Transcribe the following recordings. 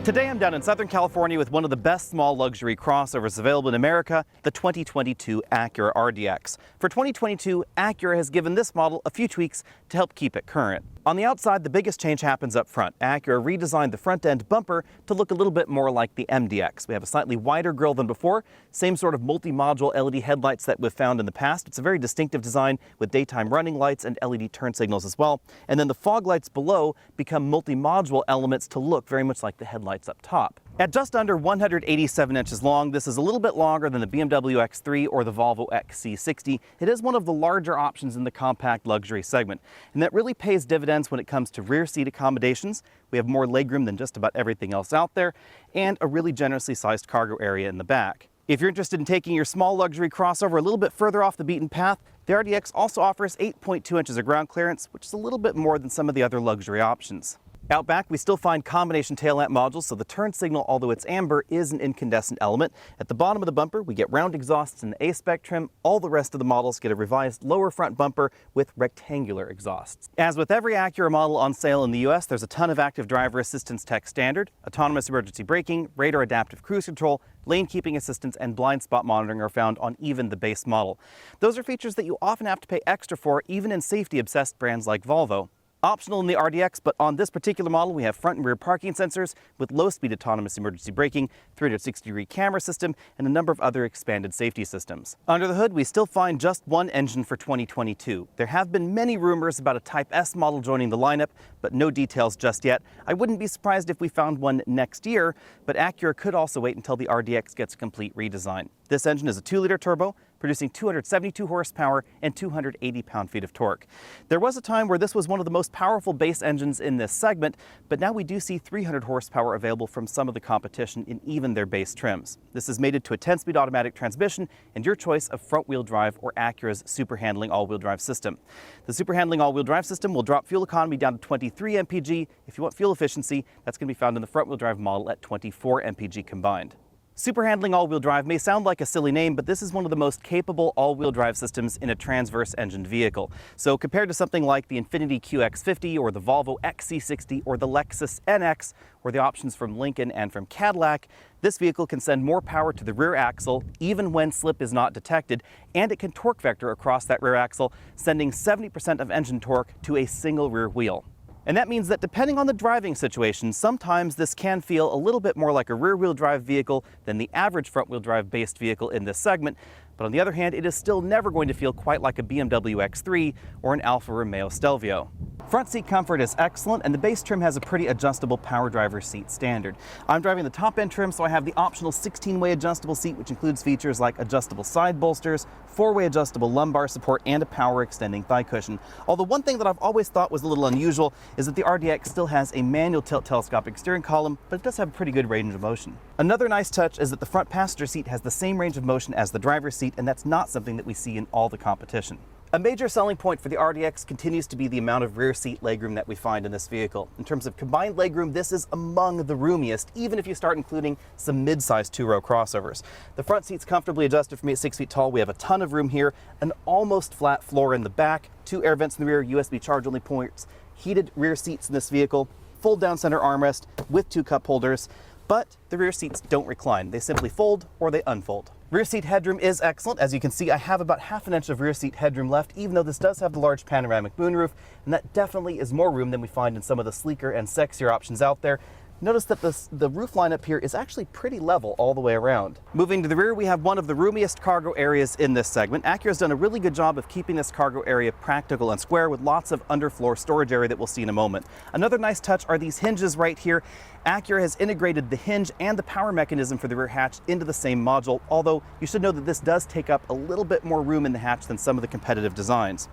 Today I'm down in Southern California with one of the best small luxury crossovers available in America, the 2022 Acura RDX. For 2022, Acura has given this model a few tweaks to help keep it current. On the outside, the biggest change happens up front. Acura redesigned the front end bumper to look a little bit more like the MDX. We have a slightly wider grille than before, same sort of multi-module LED headlights that we've found in the past. It's a very distinctive design with daytime running lights and LED turn signals as well. And then the fog lights below become multi-module elements to look very much like the headlights up top. At just under 187 inches long, this is a little bit longer than the BMW X3 or the Volvo XC60. It is one of the larger options in the compact luxury segment, and that really pays dividends when it comes to rear seat accommodations. We have more legroom than just about everything else out there, and a really generously sized cargo area in the back. If you're interested in taking your small luxury crossover a little bit further off the beaten path, the RDX also offers 8.2 inches of ground clearance, which is a little bit more than some of the other luxury options. Out back, we still find combination tail lamp modules, so the turn signal, although it's amber, is an incandescent element. At the bottom of the bumper, we get round exhausts in the A Spec trim. All the rest of the models get a revised lower front bumper with rectangular exhausts. As with every Acura model on sale in the US, there's a ton of active driver assistance tech standard. Autonomous emergency braking, radar adaptive cruise control, lane keeping assistance, and blind spot monitoring are found on even the base model. Those are features that you often have to pay extra for, even in safety-obsessed brands like Volvo. Optional in the RDX, but on this particular model we have front and rear parking sensors with low-speed autonomous emergency braking, 360-degree camera system, and a number of other expanded safety systems. Under the hood, we still find just one engine for 2022. There have been many rumors about a Type S model joining the lineup, but no details just yet. I wouldn't be surprised if we found one next year, but Acura could also wait until the RDX gets a complete redesign. This engine is a 2-liter turbo, producing 272 horsepower and 280 pound-feet of torque. There was a time where this was one of the most powerful base engines in this segment, but now we do see 300 horsepower available from some of the competition in even their base trims. This is mated to a 10-speed automatic transmission and your choice of front-wheel drive or Acura's super handling all-wheel drive system. The super handling all-wheel drive system will drop fuel economy down to 23 mpg. If you want fuel efficiency, that's going to be found in the front-wheel drive model at 24 mpg combined. Super handling all-wheel drive may sound like a silly name, but this is one of the most capable all-wheel drive systems in a transverse engined vehicle. So compared to something like the Infiniti QX50 or the Volvo XC60 or the Lexus NX or the options from Lincoln and from Cadillac, this vehicle can send more power to the rear axle even when slip is not detected, and it can torque vector across that rear axle, sending 70% of engine torque to a single rear wheel. And that means that depending on the driving situation, sometimes this can feel a little bit more like a rear-wheel drive vehicle than the average front-wheel drive based vehicle in this segment. But on the other hand, it is still never going to feel quite like a BMW X3 or an Alfa Romeo Stelvio. Front seat comfort is excellent, and the base trim has a pretty adjustable power driver seat standard. I'm driving the top end trim, so I have the optional 16-way adjustable seat, which includes features like adjustable side bolsters, 4-way adjustable lumbar support, and a power extending thigh cushion. Although one thing that I've always thought was a little unusual is that the RDX still has a manual tilt telescopic steering column, but it does have a pretty good range of motion. Another nice touch is that the front passenger seat has the same range of motion as the driver's seat, and that's not something that we see in all the competition. A major selling point for the RDX continues to be the amount of rear seat legroom that we find in this vehicle. In terms of combined legroom, this is among the roomiest, even if you start including some mid-sized two-row crossovers. The front seat's comfortably adjusted for me at 6 feet tall. We have a ton of room here, an almost flat floor in the back, 2 air vents in the rear, USB charge-only ports, heated rear seats in this vehicle, fold-down center armrest with 2 cup holders, but the rear seats don't recline. They simply fold or they unfold. Rear seat headroom is excellent. As you can see, I have about half an inch of rear seat headroom left, even though this does have the large panoramic moonroof, and that definitely is more room than we find in some of the sleeker and sexier options out there. Notice that the roof line up here is actually pretty level all the way around. Moving to the rear, we have one of the roomiest cargo areas in this segment. Acura's done a really good job of keeping this cargo area practical and square with lots of underfloor storage area that we'll see in a moment. Another nice touch are these hinges right here. Acura has integrated the hinge and the power mechanism for the rear hatch into the same module, although you should know that this does take up a little bit more room in the hatch than some of the competitive designs.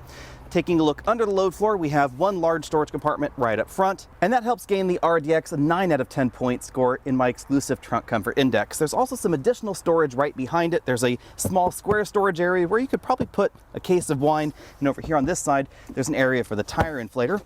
Taking a look under the load floor, we have one large storage compartment right up front, and that helps gain the RDX a 9 out of 10 point score in my exclusive Trunk Comfort Index. There's also some additional storage right behind it. There's a small square storage area where you could probably put a case of wine, and over here on this side, there's an area for the tire inflator.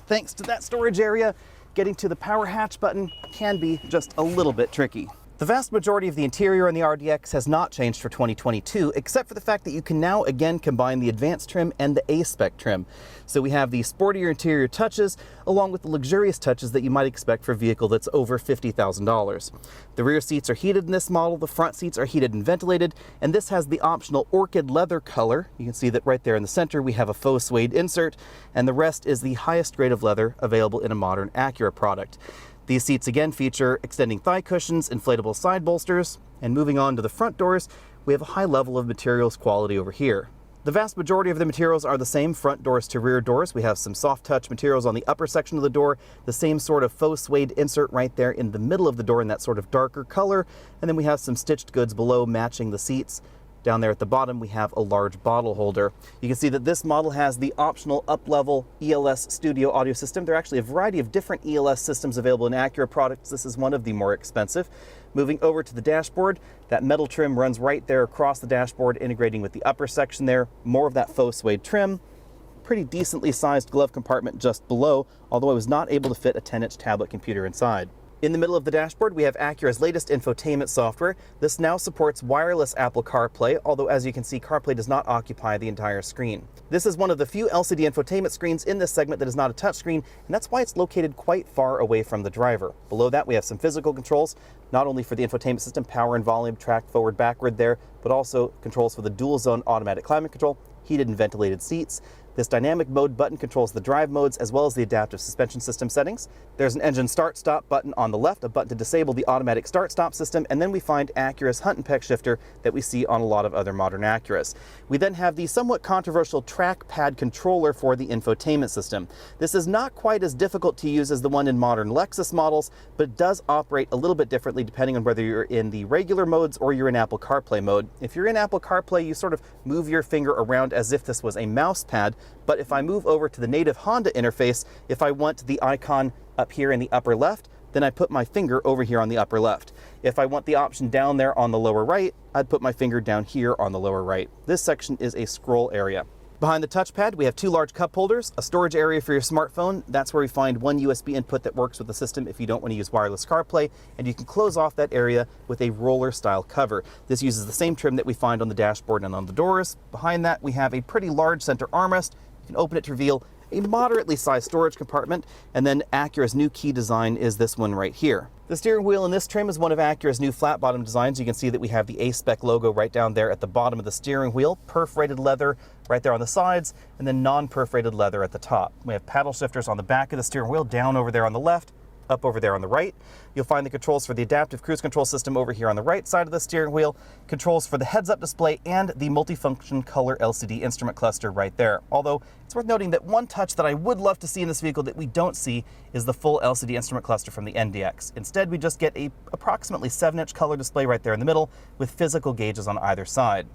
Thanks to that storage area, getting to the power hatch button can be just a little bit tricky. The vast majority of the interior in the RDX has not changed for 2022, except for the fact that you can now again combine the advanced trim and the A Spec trim. So we have the sportier interior touches, along with the luxurious touches that you might expect for a vehicle that's over $50,000. The rear seats are heated in this model, the front seats are heated and ventilated, and this has the optional orchid leather color. You can see that right there in the center we have a faux suede insert, and the rest is the highest grade of leather available in a modern Acura product. These seats again feature extending thigh cushions, inflatable side bolsters, and moving on to the front doors, we have a high level of materials quality over here. The vast majority of the materials are the same front doors to rear doors. We have some soft touch materials on the upper section of the door, the same sort of faux suede insert right there in the middle of the door in that sort of darker color, and then we have some stitched goods below matching the seats. Down there at the bottom, we have a large bottle holder. You can see that this model has the optional up-level ELS studio audio system. There are actually a variety of different ELS systems available in Acura products. This is one of the more expensive. Moving over to the dashboard, that metal trim runs right there across the dashboard, integrating with the upper section there. More of that faux suede trim. Pretty decently sized glove compartment just below, although I was not able to fit a 10-inch tablet computer inside. In the middle of the dashboard, we have Acura's latest infotainment software. This now supports wireless Apple CarPlay, although as you can see, CarPlay does not occupy the entire screen. This is one of the few LCD infotainment screens in this segment that is not a touchscreen, and that's why it's located quite far away from the driver. Below that, we have some physical controls, not only for the infotainment system, power and volume, track forward, backward there, but also controls for the dual zone automatic climate control, heated and ventilated seats. This dynamic mode button controls the drive modes as well as the adaptive suspension system settings. There's an engine start-stop button on the left, a button to disable the automatic start-stop system, and then we find Acura's hunt and peck shifter that we see on a lot of other modern Acuras. We then have the somewhat controversial trackpad controller for the infotainment system. This is not quite as difficult to use as the one in modern Lexus models, but it does operate a little bit differently depending on whether you're in the regular modes or you're in Apple CarPlay mode. If you're in Apple CarPlay, you sort of move your finger around as if this was a mouse pad. But if I move over to the native Honda interface, if I want the icon up here in the upper left, then I put my finger over here on the upper left. If I want the option down there on the lower right, I'd put my finger down here on the lower right. This section is a scroll area. Behind the touchpad, we have two large cup holders, a storage area for your smartphone. That's where we find one USB input that works with the system if you don't want to use wireless CarPlay, and you can close off that area with a roller style cover. This uses the same trim that we find on the dashboard and on the doors. Behind that, we have a pretty large center armrest. You can open it to reveal a moderately sized storage compartment, and then Acura's new key design is this one right here. The steering wheel in this trim is one of Acura's new flat bottom designs. You can see that we have the A Spec logo right down there at the bottom of the steering wheel, perforated leather right there on the sides, and then non-perforated leather at the top. We have paddle shifters on the back of the steering wheel, down over there on the left, up over there on the right. You'll find the controls for the adaptive cruise control system over here on the right side of the steering wheel, controls for the heads-up display, and the multifunction color LCD instrument cluster right there. Although it's worth noting that one touch that I would love to see in this vehicle that we don't see is the full LCD instrument cluster from the NDX. Instead, we just get a approximately 7-inch color display right there in the middle with physical gauges on either side.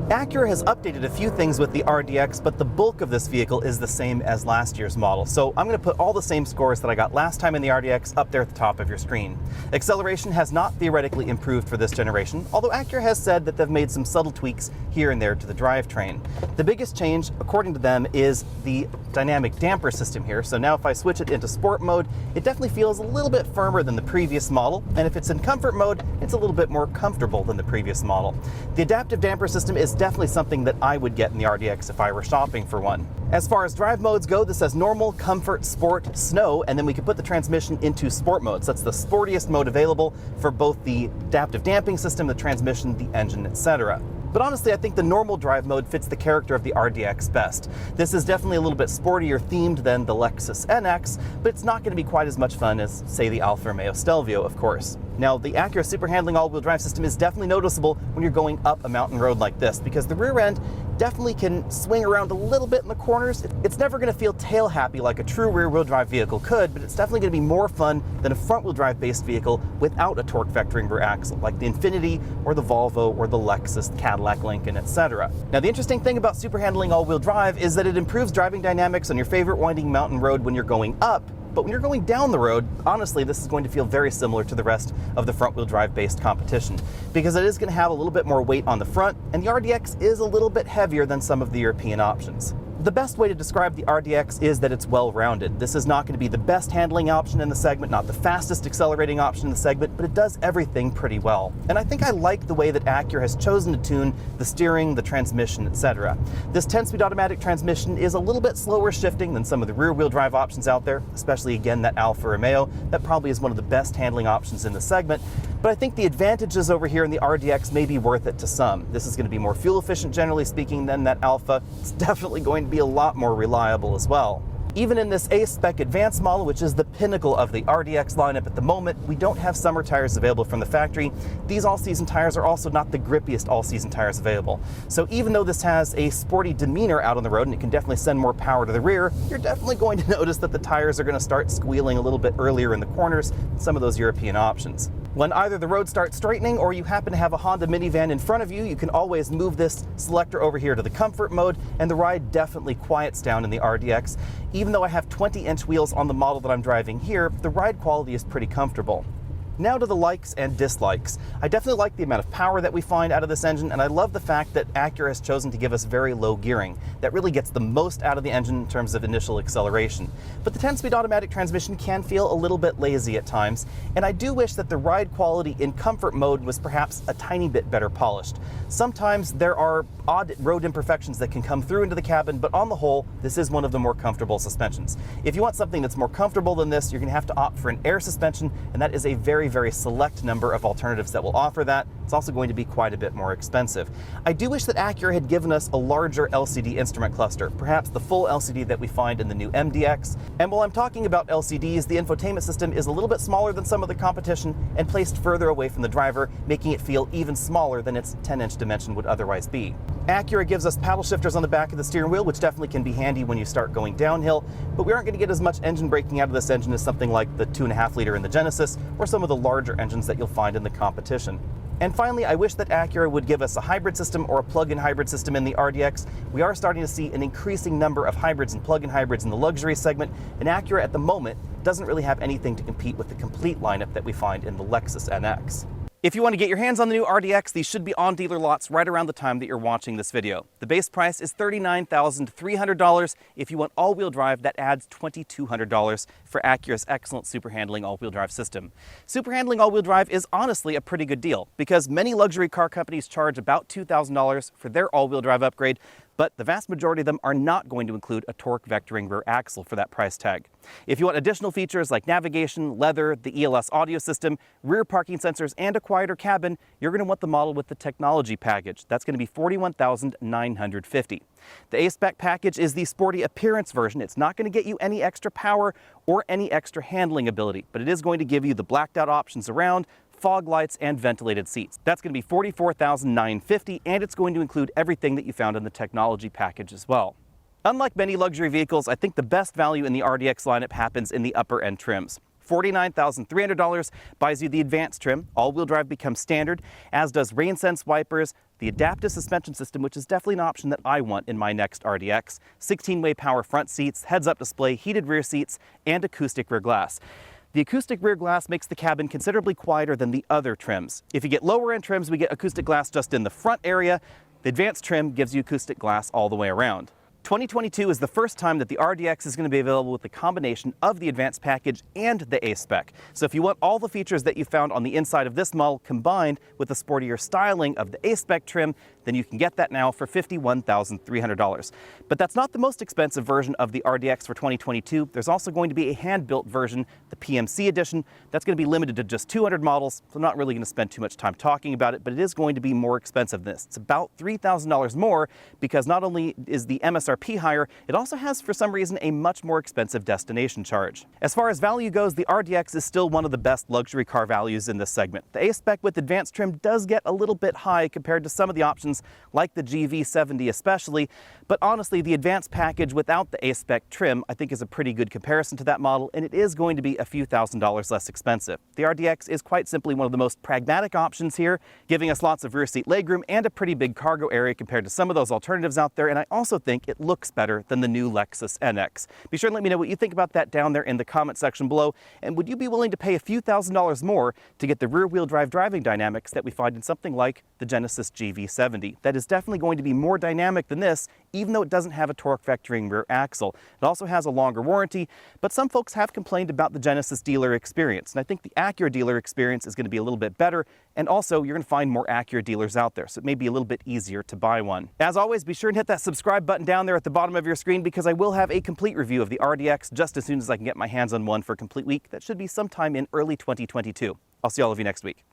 Acura has updated a few things with the RDX, but the bulk of this vehicle is the same as last year's model. So I'm going to put all the same scores that I got last time in the RDX up there at the top of your screen. Acceleration has not theoretically improved for this generation, although Acura has said that they've made some subtle tweaks here and there to the drivetrain. The biggest change, according to them, is the dynamic damper system here. So now if I switch it into sport mode, it definitely feels a little bit firmer than the previous model, and if it's in comfort mode, it's a little bit more comfortable than the previous model. The adaptive damper system is definitely something that I would get in the RDX if I were shopping for one. As far as drive modes go, this says normal, comfort, sport, snow, and then we can put the transmission into sport modes. That's the sportiest mode available for both the adaptive damping system, the transmission, the engine, etc. But honestly, I think the normal drive mode fits the character of the RDX best. This is definitely a little bit sportier themed than the Lexus NX, but it's not going to be quite as much fun as, say, the Alfa Romeo Stelvio, of course. Now, the Acura super handling all-wheel drive system is definitely noticeable when you're going up a mountain road like this, because the rear end definitely can swing around a little bit in the corners. It's never going to feel tail happy like a true rear-wheel drive vehicle could, but it's definitely going to be more fun than a front-wheel drive based vehicle without a torque vectoring rear axle, like the Infiniti or the Volvo or the Lexus, Cadillac, Lincoln, etc. Now, the interesting thing about super handling all-wheel drive is that it improves driving dynamics on your favorite winding mountain road when you're going up. But when you're going down the road, honestly, this is going to feel very similar to the rest of the front-wheel drive-based competition, because it is going to have a little bit more weight on the front, and the RDX is a little bit heavier than some of the European options. The best way to describe the RDX is that it's well-rounded. This is not going to be the best handling option in the segment, not the fastest accelerating option in the segment, but it does everything pretty well. And I think I like the way that Acura has chosen to tune the steering, the transmission, etc. This 10-speed automatic transmission is a little bit slower shifting than some of the rear-wheel drive options out there, especially again that Alfa Romeo. That probably is one of the best handling options in the segment. But I think the advantages over here in the RDX may be worth it to some. This is going to be more fuel efficient, generally speaking, than that Alfa. It's definitely going to be a lot more reliable as well. Even in this A Spec Advanced model, which is the pinnacle of the RDX lineup at the moment, we don't have summer tires available from the factory. These all-season tires are also not the grippiest all-season tires available. So even though this has a sporty demeanor out on the road and it can definitely send more power to the rear, you're definitely going to notice that the tires are going to start squealing a little bit earlier in the corners than some of those European options. When either the road starts straightening or you happen to have a Honda minivan in front of you, you can always move this selector over here to the comfort mode, and the ride definitely quiets down in the RDX. Even though I have 20-inch wheels on the model that I'm driving here, the ride quality is pretty comfortable. Now to the likes and dislikes. I definitely like the amount of power that we find out of this engine, and I love the fact that Acura has chosen to give us very low gearing. That really gets the most out of the engine in terms of initial acceleration. But the 10-speed automatic transmission can feel a little bit lazy at times, and I do wish that the ride quality in comfort mode was perhaps a tiny bit better polished. Sometimes there are odd road imperfections that can come through into the cabin, but on the whole, this is one of the more comfortable suspensions. If you want something that's more comfortable than this, you're going to have to opt for an air suspension, and that is a very select number of alternatives that will offer that. It's also going to be quite a bit more expensive. I do wish that Acura had given us a larger LCD instrument cluster, perhaps the full LCD that we find in the new MDX. And while I'm talking about LCDs, the infotainment system is a little bit smaller than some of the competition and placed further away from the driver, making it feel even smaller than its 10-inch dimension would otherwise be. Acura gives us paddle shifters on the back of the steering wheel, which definitely can be handy when you start going downhill, but we aren't going to get as much engine braking out of this engine as something like the 2.5 liter in the Genesis or some of the larger engines that you'll find in the competition. And finally, I wish that Acura would give us a hybrid system or a plug-in hybrid system in the RDX. We are starting to see an increasing number of hybrids and plug-in hybrids in the luxury segment, and Acura at the moment doesn't really have anything to compete with the complete lineup that we find in the Lexus NX. If you want to get your hands on the new RDX, these should be on dealer lots right around the time that you're watching this video. The base price is $39,300. If you want all-wheel drive, that adds $2,200 for Acura's excellent super handling all-wheel drive system. Super handling all-wheel drive is honestly a pretty good deal because many luxury car companies charge about $2,000 for their all-wheel drive upgrade, but the vast majority of them are not going to include a torque vectoring rear axle for that price tag. If you want additional features like navigation, leather, the ELS audio system, rear parking sensors, and a quieter cabin, you're going to want the model with the technology package. That's going to be $41,950. The A Spec package is the sporty appearance version. It's not going to get you any extra power or any extra handling ability, but it is going to give you the blacked out options around, fog lights, and ventilated seats. That's going to be $44,950, and it's going to include everything that you found in the technology package as well. Unlike many luxury vehicles, I think the best value in the RDX lineup happens in the upper end trims. $49,300 buys you the advanced trim. All-wheel drive becomes standard, as does rain-sense wipers, the adaptive suspension system, which is definitely an option that I want in my next RDX, 16-way power front seats, heads-up display, heated rear seats, and acoustic rear glass. The acoustic rear glass makes the cabin considerably quieter than the other trims. If you get lower end trims, we get acoustic glass just in the front area. The advanced trim gives you acoustic glass all the way around. 2022 is the first time that the RDX is going to be available with the combination of the advanced package and the A Spec. So if you want all the features that you found on the inside of this model combined with the sportier styling of the A Spec trim, then you can get that now for $51,300. But that's not the most expensive version of the RDX for 2022. There's also going to be a hand-built version, the PMC edition. That's going to be limited to just 200 models, so I'm not really going to spend too much time talking about it, but it is going to be more expensive than this. It's about $3,000 more because not only is the MSRP higher, it also has, for some reason, a much more expensive destination charge. As far as value goes, the RDX is still one of the best luxury car values in this segment. The A Spec with advanced trim does get a little bit high compared to some of the options like the GV70 especially, but honestly, the advanced package without the A Spec trim I think is a pretty good comparison to that model, and it is going to be a few $1,000s less expensive. The RDX is quite simply one of the most pragmatic options here, giving us lots of rear seat legroom and a pretty big cargo area compared to some of those alternatives out there, and I also think it looks better than the new Lexus NX. Be sure and let me know what you think about that down there in the comment section below, and would you be willing to pay a few $1,000s more to get the rear-wheel drive driving dynamics that we find in something like the Genesis GV70? capability that is definitely going to be more dynamic than this, even though it doesn't have a torque vectoring rear axle. It also has a longer warranty, but some folks have complained about the Genesis dealer experience, and I think the Acura dealer experience is going to be a little bit better, and also you're going to find more Acura dealers out there, so it may be a little bit easier to buy one. As always, be sure and hit that subscribe button down there at the bottom of your screen, because I will have a complete review of the RDX just as soon as I can get my hands on one for a complete week. That should be sometime in early 2022. I'll see all of you next week.